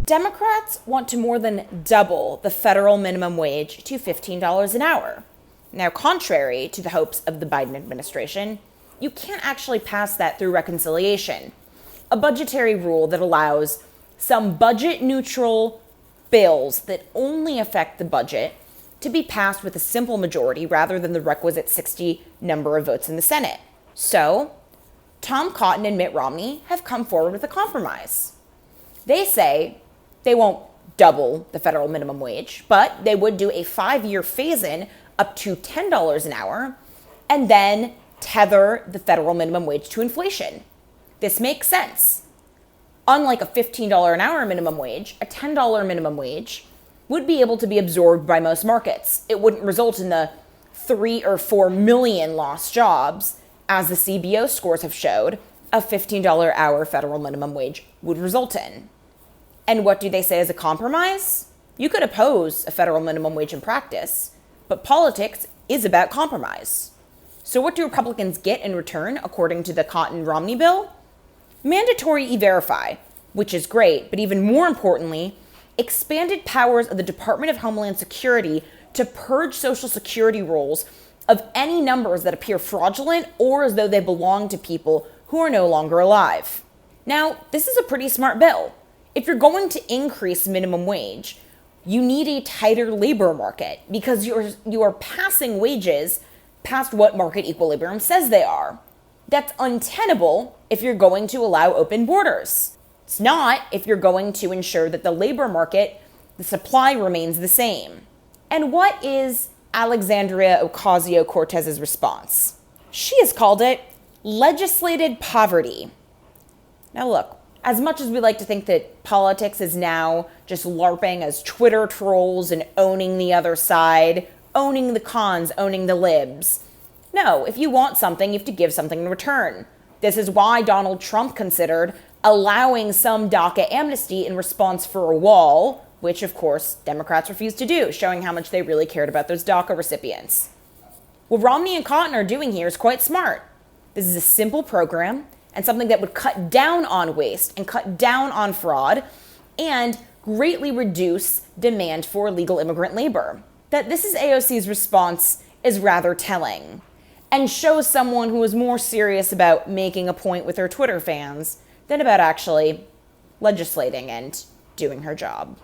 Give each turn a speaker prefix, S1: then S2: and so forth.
S1: Democrats want to more than double the federal minimum wage to $15 an hour. Now, contrary to the hopes of the Biden administration, you can't actually pass that through reconciliation, a budgetary rule that allows some budget-neutral bills that only affect the budget to be passed with a simple majority rather than the requisite 60 number of votes in the Senate. So, Tom Cotton and Mitt Romney have come forward with a compromise. They say they won't double the federal minimum wage, but they would do a 5-year phase-in up to $10 an hour and then tether the federal minimum wage to inflation. This makes sense. Unlike a $15 an hour minimum wage, a $10 minimum wage would be able to be absorbed by most markets. It wouldn't result in the 3 or 4 million lost jobs, as the CBO scores have showed a $15 hour federal minimum wage would result in. And what do they say as a compromise? You could oppose a federal minimum wage in practice, but politics is about compromise. So what do Republicans get in return, according to the Cotton-Romney bill? Mandatory E-Verify, which is great, but even more importantly, expanded powers of the Department of Homeland Security to purge Social Security rolls of any numbers that appear fraudulent or as though they belong to people who are no longer alive. Now, this is a pretty smart bill. If you're going to increase minimum wage, you need a tighter labor market because you are passing wages past what market equilibrium says they are. That's untenable if you're going to allow open borders. It's not if you're going to ensure that the labor market, the supply remains the same. And what is Alexandria Ocasio-Cortez's response? She has called it legislated poverty. Now look, as much as we like to think that politics is now just LARPing as Twitter trolls and owning the other side, owning the cons, owning the libs. No, if you want something, you have to give something in return. This is why Donald Trump considered allowing some DACA amnesty in response for a wall, which of course Democrats refused to do, showing how much they really cared about those DACA recipients. What Romney and Cotton are doing here is quite smart. This is a simple program and something that would cut down on waste and cut down on fraud and greatly reduce demand for illegal immigrant labor. That this is AOC's response is rather telling and shows someone who is more serious about making a point with her Twitter fans than about actually legislating and doing her job.